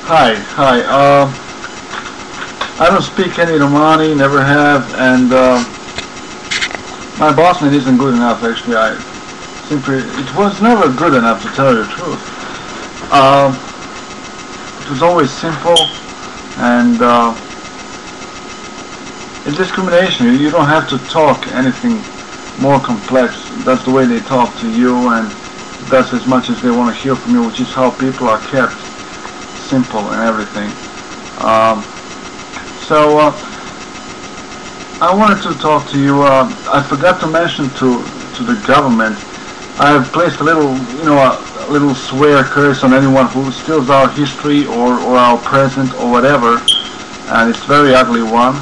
Hi. I don't speak any Romani, never have, and my Bosnian isn't good enough. Actually, it was never good enough, to tell you the truth. It was always simple, and it's discrimination. You don't have to talk anything more complex. That's the way they talk to you, and that's as much as they want to hear from you, which is how people are kept. Simple and everything. I wanted to talk to you. I forgot to mention to the government. I have placed a little swear curse on anyone who steals our history or our present or whatever, and it's a very ugly one.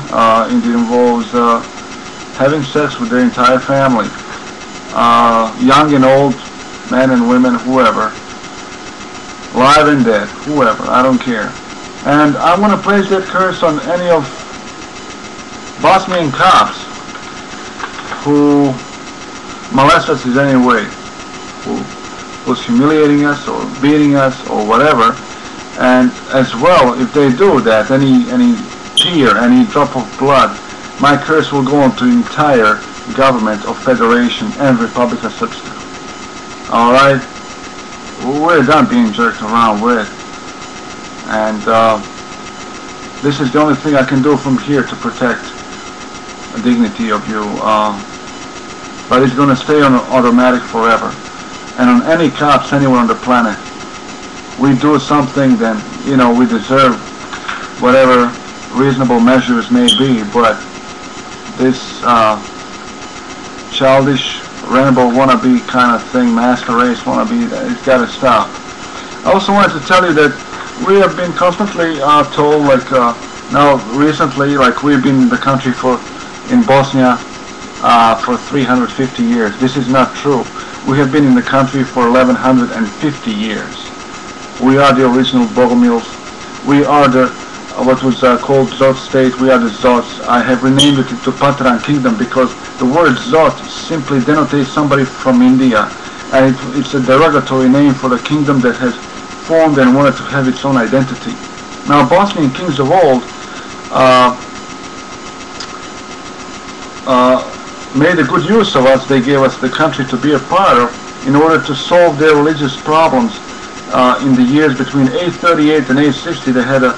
It involves having sex with their entire family, young and old, men and women, whoever. Live and dead, whoever, I don't care. And I want to place that curse on any of Bosnian cops who molest us in any way, who was humiliating us or beating us or whatever. And as well, if they do that, any tear, any drop of blood, my curse will go on to the entire government of Federation and Republic of Srpska. Alright? We're done being jerked around with, and this is the only thing I can do from here to protect the dignity of you, but it's going to stay on automatic forever. And on any cops anywhere on the planet, we do something, then we deserve whatever reasonable measures may be, but this childish rainbow wannabe kind of thing, master race wannabe, it's got to stop. I also wanted to tell you that we have been constantly told, now recently, we've been in the country in Bosnia for 350 years. This is not true. We have been in the country for 1150 years. We are the original Bogumils. We are the what was called Zott state. We are the Zotts. I have renamed it to Pateran Kingdom because the word Zott simply denotes somebody from India, and it's a derogatory name for the kingdom that has formed and wanted to have its own identity. Now, Bosnian kings of old made a good use of us. They gave us the country to be a part of in order to solve their religious problems. In the years between 838 and 860, they had a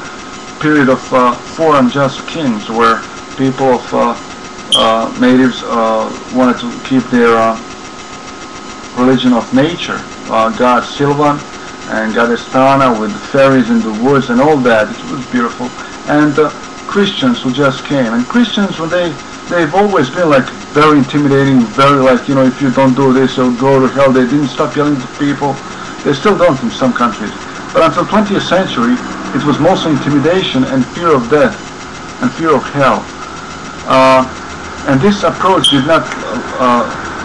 period of 4 unjust kings where people of natives wanted to keep their religion of nature, God Silvan and Goddess Tana with fairies in the woods and all that. It was beautiful. And Christians who just came. And Christians, when they've always been very intimidating, very if you don't do this, you'll go to hell. They didn't stop yelling to people. They still don't in some countries. But until 20th century, it was mostly intimidation and fear of death and fear of hell. And this approach did not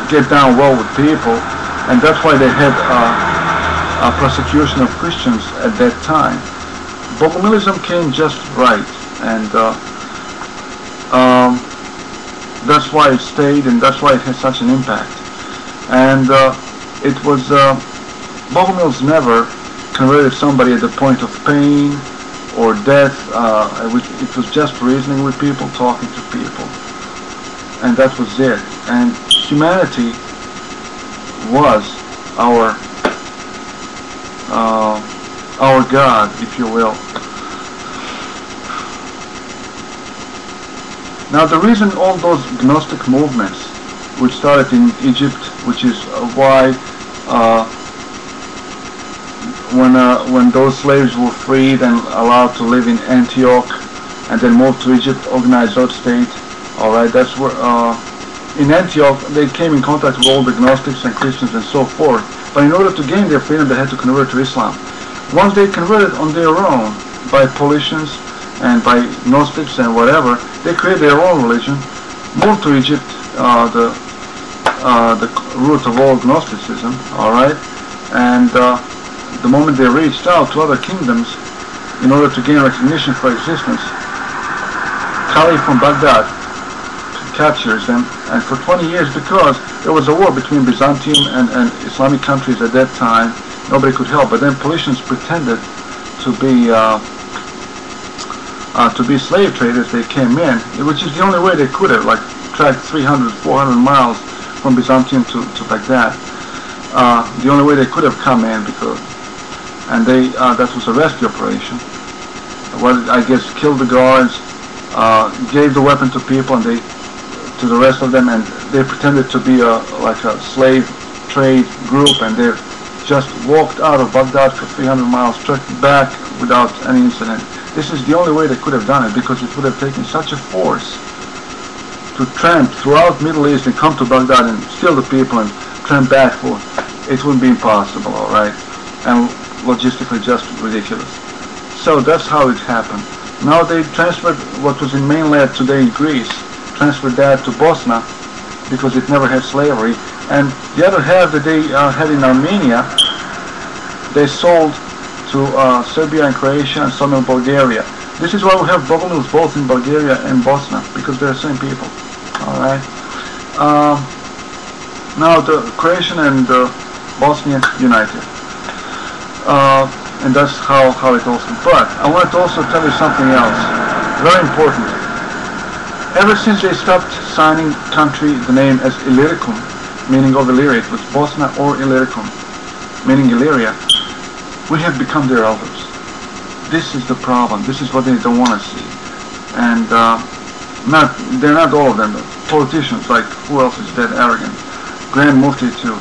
get down well with people, and that's why they had a persecution of Christians at that time. Bogumilism came just right, and that's why it stayed, and that's why it had such an impact. And it was Bogumils never converted somebody at the point of pain or death. It was just reasoning with people, talking to people, and that was it. And humanity was our God, if you will. Now, the reason all those Gnostic movements, which started in Egypt, which is why when those slaves were freed and allowed to live in Antioch and then moved to Egypt, organized Zott state, alright, that's where in Antioch they came in contact with all the Gnostics and Christians and so forth, but in order to gain their freedom they had to convert to Islam. Once they converted on their own by Paulicians and by Gnostics and whatever, they created their own religion, moved to Egypt, the root of all Gnosticism, alright, and the moment they reached out to other kingdoms in order to gain recognition for existence, Caliph from Baghdad captures them, and for 20 years, because there was a war between Byzantium and Islamic countries at that time, nobody could help, but then Paulicians pretended to be slave traders. They came in, which is the only way they could have, like, tracked 300, 400 miles from Byzantium to Baghdad. The only way they could have come in, because, and they that was a rescue operation. Well, I guess killed the guards, gave the weapon to people, and to the rest of them, and they pretended to be like a slave trade group, and they just walked out of Baghdad for 300 miles, trekked back without any incident. This is the only way they could have done it, because it would have taken such a force to tramp throughout Middle East and come to Baghdad and steal the people and tramp back for. It wouldn't be impossible, all right, and logistically just ridiculous. So that's how it happened. Now they transferred what was in mainland today Greece, transferred that to Bosna, because it never had slavery, and the other half that they had in Armenia, they sold to Serbia and Croatia and some in Bulgaria. This is why we have Bogumils both in Bulgaria and Bosna, because they're the same people. All right. Now the Croatian and Bosnian united, and that's how it also. But I wanted to also tell you something else, very important. Ever since they stopped signing country the name as Illyricum, meaning of Illyria, it was Bosna or Illyricum, meaning Illyria, we have become their elders. This is the problem. This is what they don't want to see. And they're not all of them, but politicians, like who else is that arrogant? Grand Mufti too.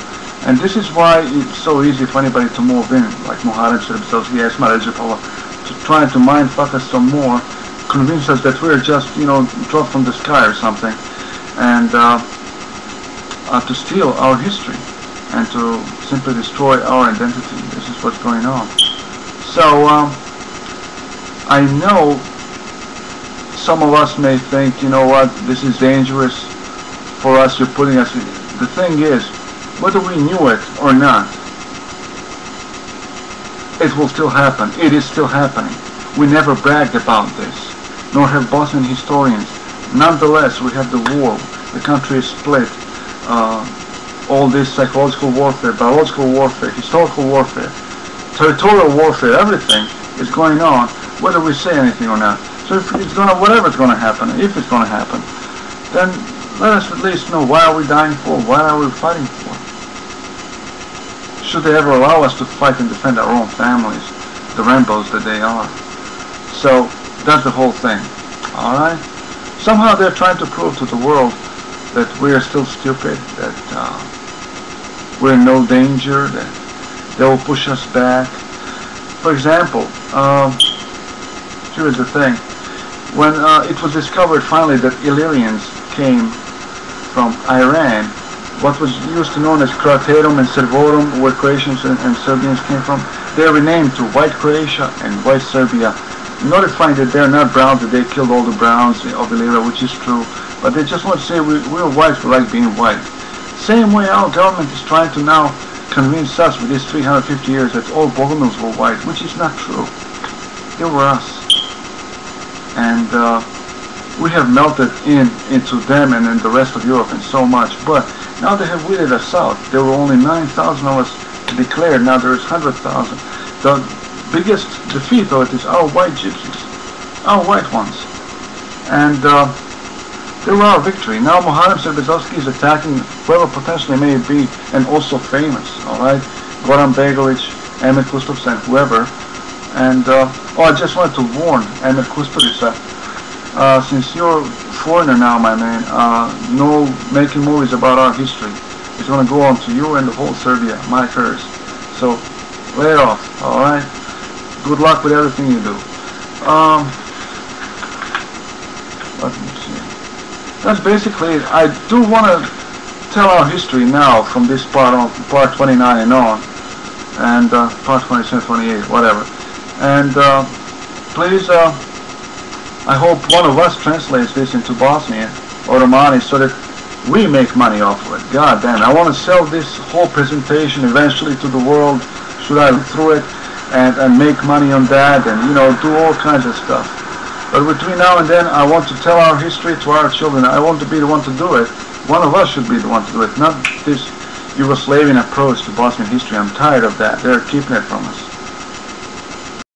And this is why it's so easy for anybody to move in, like Muharrem Serbs, to try to mind fuck us some more, convince us that we're just, dropped from the sky or something, and to steal our history and to simply destroy our identity. This is what's going on. So I know some of us may think, you know what, this is dangerous for us, you're putting us in. The thing is, whether we knew it or not, it will still happen. It is still happening. We never bragged about this, nor have Bosnian historians. Nonetheless, we have the war. The country is split. All this psychological warfare, biological warfare, historical warfare, territorial warfare, everything is going on, whether we say anything or not. So if it's whatever's going to happen, if it's going to happen, then let us at least know, why are we dying for? Why are we fighting for? Should they ever allow us to fight and defend our own families, the Rambos that they are? So that's the whole thing. Alright? Somehow they're trying to prove to the world that we're still stupid, that we're in no danger, that they will push us back. For example, here's the thing. When it was discovered finally that Illyrians came from Iran, what was used to known as Croaterum and Servorum, where Croatians and Serbians came from, they are renamed to White Croatia and White Serbia, notifying that they're not brown, that they killed all the browns of Illyria, which is true, but they just want to say we're white, we like being white. Same way our government is trying to now convince us with these 350 years that all Bogumils were white, which is not true. They were us. And we have melted into them and in the rest of Europe and so much, but now they have weeded us out. There were only 9,000 of us declared, now there's 100,000. The biggest defeat of it is our white gypsies, our white ones. And they were our victory. Now Muharrem Serbs is attacking whoever potentially may be, and also famous, alright? Goran Begovic, Emir Kusturica, and whoever. And, I just wanted to warn Emir Kusturica, since you're a foreigner now, my man, no making movies about our history. It's going to go on to you and the whole Serbia, my curse. So, lay it off, alright? Good luck with everything you do. Let me see. That's basically it. I do want to tell our history now from this part on, part 29 and on, and part 27, 28, whatever. And please, I hope one of us translates this into Bosnian or Romani so that we make money off of it. God damn, I want to sell this whole presentation eventually to the world, should I look through it, and make money on that, and do all kinds of stuff. But between now and then, I want to tell our history to our children. I want to be the one to do it. One of us should be the one to do it, not this Yugoslavian approach to Bosnian history. I'm tired of that. They're keeping it from us.